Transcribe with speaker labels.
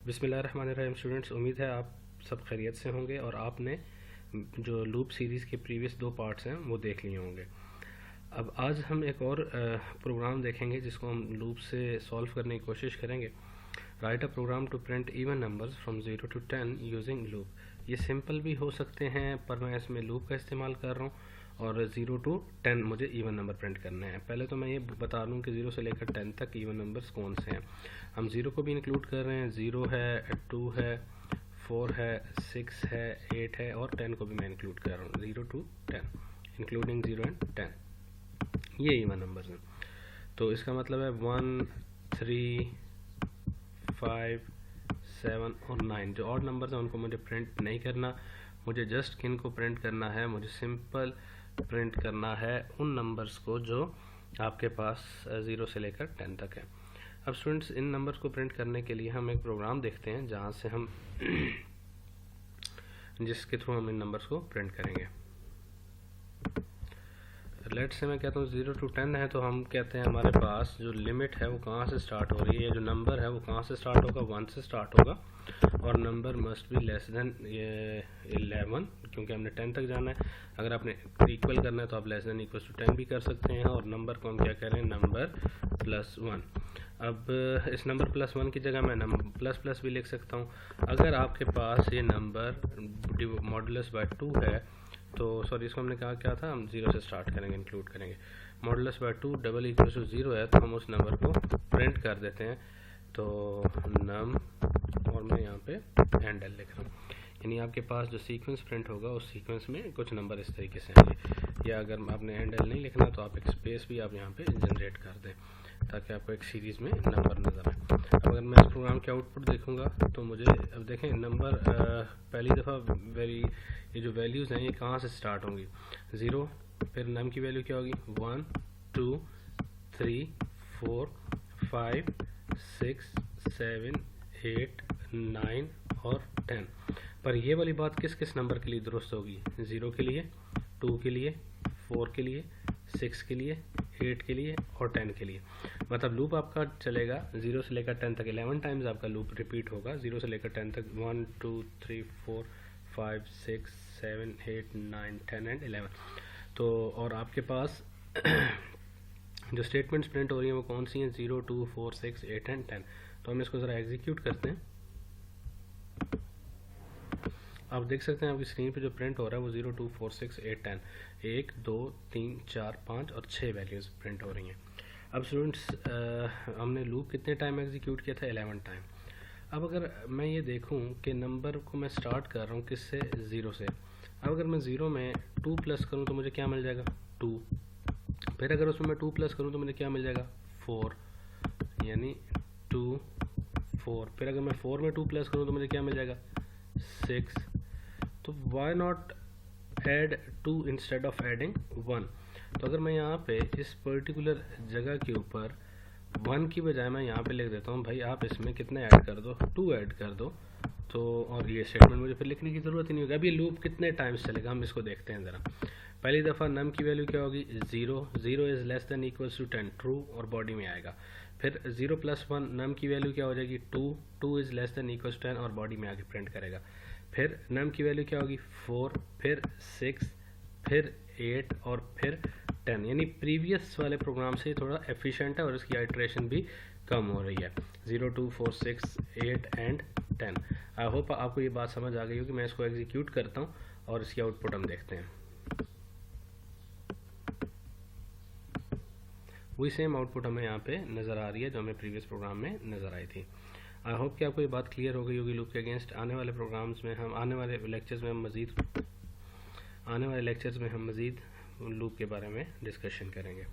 Speaker 1: बिस्मिल्लाहिर्रहमानिर्रहीम स्टूडेंट्स, उम्मीद है आप सब खैरियत से होंगे और आपने जो लूप सीरीज़ के प्रीवियस 2 पार्ट्स हैं वो देख लिए होंगे। अब आज हम एक और प्रोग्राम देखेंगे जिसको हम लूप से सॉल्व करने की कोशिश करेंगे। Write a program to print even numbers from 0 to 10 using loop. ये सिंपल भी हो सकते हैं पर मैं इसमें लूप का इस्तेमाल कर रहा हूँ और 0 to 10 मुझे इवन नंबर प्रिंट करने हैं। पहले तो मैं ये बता दूं कि 0 से लेकर 10 तक इवन नंबर्स कौन से हैं। हम 0 को भी इंक्लूड कर रहे हैं, 0 है, 2 है, 4 है, 6 है, 8 है और 10 को भी मैं इंक्लूड कर रहा हूँ। 0 to 10 इंक्लूडिंग 0 and 10 ये इवन नंबर्स हैं। तो इसका मतलब है 1, 3, 5, 7 और 9 जो ऑड नंबर्स हैं उनको मुझे प्रिंट नहीं करना। मुझे जस्ट किन को प्रिंट करना है, मुझे सिंपल प्रिंट करना है उन नंबर्स को जो आपके पास 0 से लेकर 10 तक है। अब स्टूडेंट्स, इन नंबर्स को प्रिंट करने के लिए हम एक प्रोग्राम देखते हैं जहां से हम जिसके थ्रू हम इन नंबर्स को प्रिंट करेंगे। लेट्स से मैं कहता हूँ 0 to 10 है, तो हम कहते हैं हमारे पास जो लिमिट है वो कहाँ से स्टार्ट हो रही है, जो नंबर है वो कहाँ से स्टार्ट होगा, 1 से स्टार्ट होगा और number must be less than 11 क्योंकि हमने 10 तक जाना है। अगर आपने इक्वल करना है तो आप लेस देन इक्वल टू 10 भी कर सकते हैं और नंबर को हम क्या कह रहे हैं, नंबर +1। अब इस नंबर +1 की जगह मैं नंबर प्लस भी लिख सकता हूँ। अगर आपके पास ये नंबर मॉडुलस बाय 2 है तो सॉरी, इसको हमने कहा क्या था, हम 0 से स्टार्ट करेंगे, इंक्लूड करेंगे। Modulus by 2 double equal to 0 है तो हम उस नंबर को प्रिंट कर देते हैं। तो नम और मैं यहाँ पे एंड एल लिख रहा हूँ, यानी आपके पास जो सीक्वेंस प्रिंट होगा उस सीक्वेंस में कुछ नंबर इस तरीके से आएंगे। या अगर आपने एंड एल नहीं लिखना तो आप एक स्पेस भी आप यहाँ पे जनरेट कर दें ताकि आपको एक सीरीज़ में नंबर नज़र आए। अब अगर मैं इस प्रोग्राम के आउटपुट देखूंगा तो मुझे अब देखें नंबर पहली दफ़ा ये जो वैल्यूज़ हैं ये कहाँ से स्टार्ट होंगी, 0, फिर नम की वैल्यू क्या होगी, 1, 2, 3, 4, 5, 6, 7, 8, 9 और 10। पर ये वाली बात किस किस नंबर के लिए दुरुस्त होगी, 0 के लिए, 2 के लिए, 4 के लिए, 6 के लिए, 8 के लिए और 10 के लिए। मतलब लूप आपका चलेगा 0 से लेकर 10 तक 11 टाइम्स आपका लूप रिपीट होगा। 0 से लेकर 10 तक 1, 2, 3, 4, 5, 6, 7, 8, 9, 10 एंड 11। तो और आपके पास जो स्टेटमेंट्स प्रिंट हो रही हैं वो कौन सी हैं, 0, 2, 4, 6, 8 एंड 10। तो हम इसको ज़रा एग्जीक्यूट करते हैं। आप देख सकते हैं आपकी स्क्रीन पे जो प्रिंट हो रहा है वो 0, 2, 4, 6, 8, 10 1, 2, 3, 4, 5 और 6 वैल्यूज़ प्रिंट हो रही हैं। अब स्टूडेंट्स, हमने लूप कितने टाइम एग्जीक्यूट किया था, 11 टाइम। अब अगर मैं ये देखूं कि नंबर को मैं स्टार्ट कर रहा हूँ किससे, 0 से। अब अगर मैं 0 में 2 प्लस करूँ तो मुझे क्या मिल जाएगा, 2। फिर अगर उसमें मैं 2 प्लस करूँ तो मुझे क्या मिल जाएगा, 4, यानी 2, 4। फिर अगर मैं 4 में 2 प्लस करूँ तो मुझे क्या मिल जाएगा, 6। तो why not add 2 instead of adding 1। तो अगर मैं यहाँ पे इस पर्टिकुलर जगह के ऊपर 1 की बजाय मैं यहाँ पे लिख देता हूँ, भाई आप इसमें कितने ऐड कर दो, 2 ऐड कर दो। तो और ये स्टेटमेंट मुझे फिर लिखने की ज़रूरत ही नहीं होगी। अभी लूप कितने टाइम्स चलेगा हम इसको देखते हैं ज़रा। पहली दफ़ा नम की वैल्यू क्या होगी, 0, 0 is less than equals to 10, true और बॉडी में आएगा। फिर 0 + 1 नम की वैल्यू क्या हो जाएगी, 2, 2 इज़ लेस देन इक्वल्स 10 और बॉडी में आके प्रिंट करेगा। फिर नम की वैल्यू क्या होगी, 4, फिर 6, फिर 8 और फिर 10। यानी प्रीवियस वाले प्रोग्राम से थोड़ा एफिशिएंट है और इसकी आइट्रेशन भी कम हो रही है। 0, 2, 4, 6, 8 एंड 10। आई होप आपको ये बात समझ आ गई होगी। मैं इसको एग्जीक्यूट करता हूँ और इसकी आउटपुट हम देखते हैं। वही सेम आउटपुट हमें यहाँ पे नज़र आ रही है जो हमें प्रीवियस प्रोग्राम में नज़र आई थी। आई होप कि आपको ये बात क्लियर हो गई होगी लूप के अगेंस्ट। आने वाले लेक्चर्स में हम मज़ीद लूप के बारे में डिस्कशन करेंगे।